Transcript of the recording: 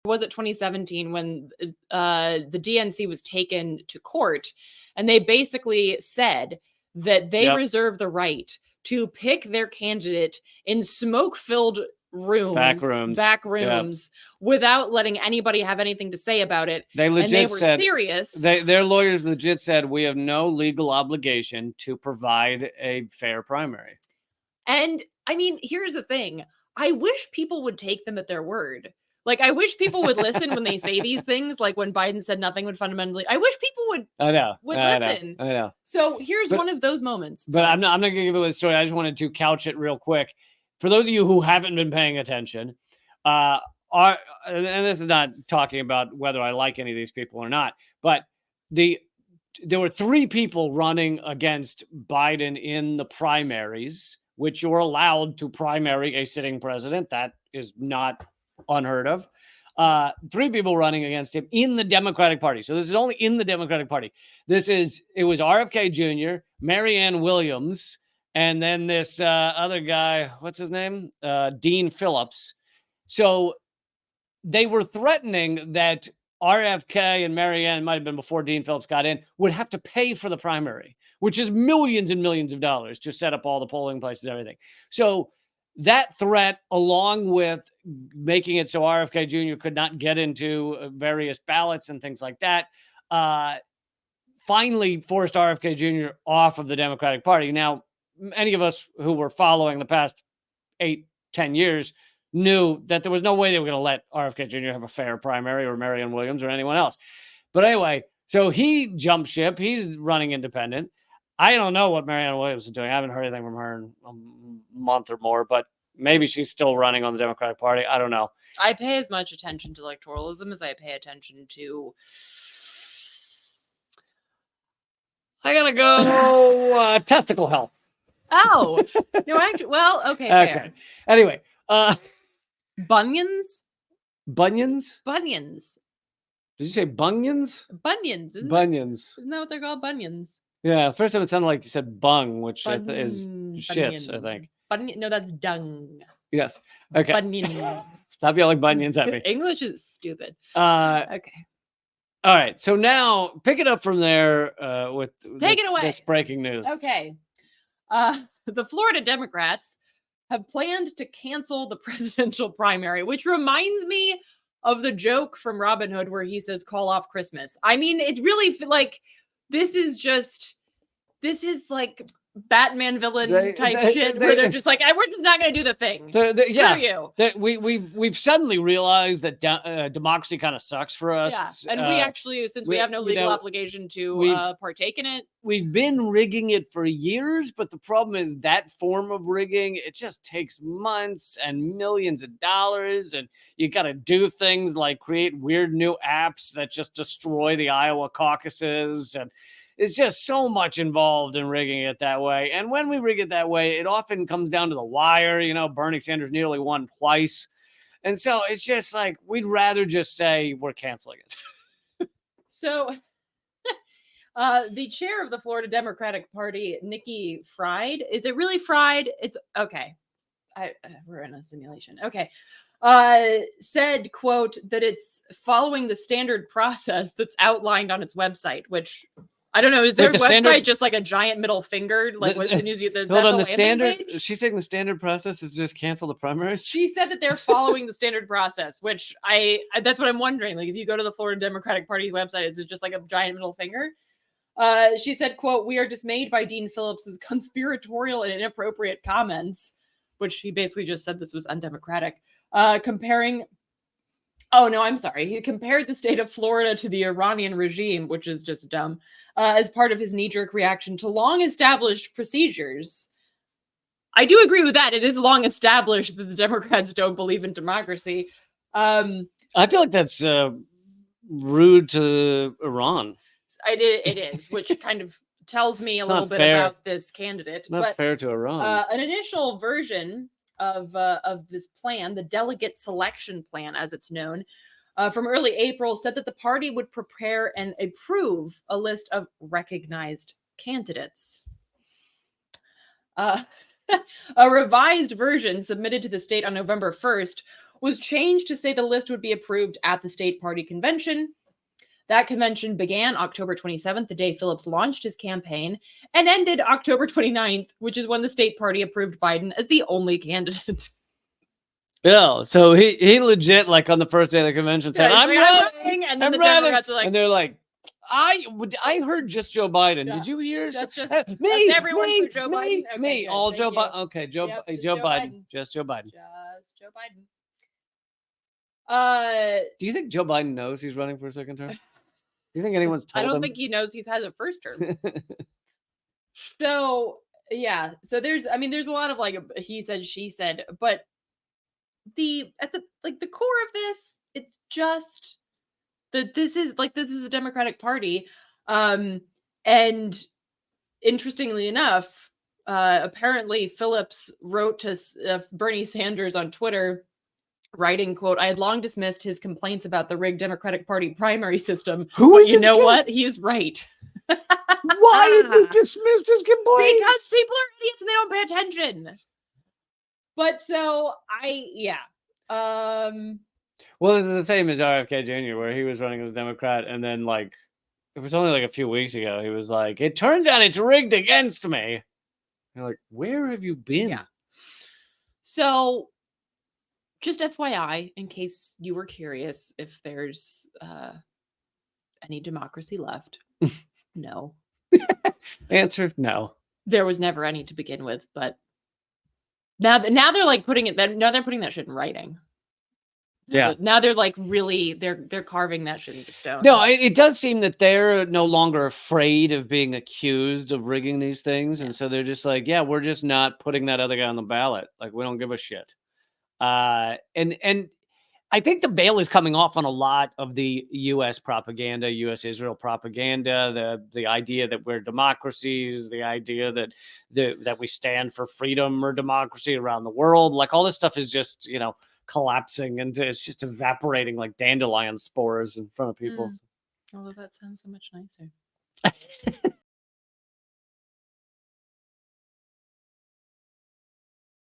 was it 2017 when the DNC was taken to court, and they basically said that they reserve the right to pick their candidate in smoke-filled back rooms, without letting anybody have anything to say about it. They legit said, serious. Their lawyers legit said, we have no legal obligation to provide a fair primary. And I mean, here's the thing. I wish people would take them at their word. Like, I wish people would listen when they say these things. Like when Biden said nothing would fundamentally. I wish people would. Listen. I know. So here's one of those moments. But I'm not going to give away the story. I just wanted to couch it real quick. For those of you who haven't been paying attention, and this is not talking about whether I like any of these people or not, but there were 3 people running against Biden in the primaries, which you're allowed to primary a sitting president. That is not unheard of. 3 people running against him in the Democratic Party. So this is only in the Democratic Party. It was RFK Jr., Marianne Williams, and then this other guy, what's his name? Dean Phillips. So they were threatening that RFK and Marianne, might have been before Dean Phillips got in, would have to pay for the primary, which is millions and millions of dollars to set up all the polling places and everything. So that threat, along with making it so RFK Jr. could not get into various ballots and things like that, finally forced RFK Jr. off of the Democratic Party. Now, any of us who were following the past 8-10 years knew that there was no way they were going to let RFK Jr. have a fair primary, or Marianne Williams or anyone else. But anyway, so he jumped ship. He's running independent. I don't know what Marianne Williams is doing. I haven't heard anything from her in a month or more, but maybe she's still running on the Democratic Party. I don't know. I pay as much attention to electoralism as I pay attention to... I gotta go testicle health. Oh, no, actually, well, okay, fair. Anyway, bunions. Bunions. Did you say bunions? Bunions. Isn't that what they're called? Bunions. Yeah, first time it sounded like you said bung, which is shits, I think. No, that's dung. Yes. Okay. Bunion. Stop yelling bunions at me. English is stupid. Okay. All right. So now pick it up from there with Take it away. This breaking news. Okay. The Florida Democrats have planned to cancel the presidential primary, which reminds me of the joke from Robin Hood where he says, call off Christmas. I mean, it's really like, this is like Batman villain type shit where they're just like, we're just not going to do the thing. Screw you. We've suddenly realized that democracy kind of sucks for us. Yeah. And we actually, since we have no legal obligation to partake in it. We've been rigging it for years, but the problem is that form of rigging, it just takes months and millions of dollars. And you got to do things like create weird new apps that just destroy the Iowa caucuses. And it's just so much involved in rigging it that way. And when we rig it that way, it often comes down to the wire. You know, Bernie Sanders nearly won twice. And so it's just like, we'd rather just say we're canceling it. So the chair of the Florida Democratic Party, Nikki Fried, is it really Fried? It's okay. We're in a simulation. Okay. Said, quote, that it's following the standard process that's outlined on its website, which I don't know. Is their website just like a giant middle finger? Like what's the news? Hold on, the standard. She's saying the standard process is just cancel the primaries. She said that they're following the standard process, which that's what I'm wondering. Like if you go to the Florida Democratic Party's website, is it just like a giant middle finger? She said, quote, we are dismayed by Dean Phillips's conspiratorial and inappropriate comments, which he basically just said this was undemocratic. Comparing. Oh, no, I'm sorry. He compared the state of Florida to the Iranian regime, which is just dumb, as part of his knee-jerk reaction to long-established procedures. I do agree with that. It is long established that the Democrats don't believe in democracy. I feel like that's rude to Iran. It is, which kind of tells me a little bit about this candidate. Not fair to Iran. An initial version of this plan, the delegate selection plan, as it's known, from early April, said that the party would prepare and approve a list of recognized candidates. A revised version submitted to the state on November 1st was changed to say the list would be approved at the state party convention. That convention began October 27th, the day Phillips launched his campaign, and ended October 29th, which is when the state party approved Biden as the only candidate. Yeah, so he legit, like, on the first day of the convention said, Yeah, I'm he's like, running, and then I'm the running. Democrats are like, and they're like, I heard just Joe Biden. Yeah, Did you hear? that's just- me, that's everyone me, for Joe me, Biden? Okay, me, good, all thank Joe you. Biden. Okay, Joe Yep, just Joe Joe Biden. Biden. Just Joe Biden. Just Joe Biden. Do you think Joe Biden knows he's running for a second term? Do you think anyone's told I don't him? think he knows he's had a first term. So yeah, so there's a lot of like he said, she said, but at the core of this, it's just that this is a Democratic Party, and interestingly enough, apparently Phillips wrote to Bernie Sanders on Twitter, writing, quote, I had long dismissed his complaints about the rigged Democratic Party primary system. Who but is you this know again? what? He is right. Why have you dismissed his complaints? Because people are idiots and they don't pay attention. But so Well, it's the same as RFK Jr., where he was running as a Democrat, and then, like, it was only like a few weeks ago, he was like, it turns out it's rigged against me. You're like, where have you been? Yeah. So just FYI, in case you were curious if there's any democracy left. No. Answer, no. There was never any to begin with, but now they're like putting that shit in writing. Yeah. Now they're like really they're carving that shit into stone. No, it does seem that they're no longer afraid of being accused of rigging these things, and so they're just like, yeah, we're just not putting that other guy on the ballot. Like, we don't give a shit. And I think the veil is coming off on a lot of the U.S. propaganda, U.S. Israel propaganda, the idea that we're democracies, the idea that that we stand for freedom or democracy around the world. Like, all this stuff is just, collapsing into, it's just evaporating like dandelion spores in front of people. Although that sounds so much nicer.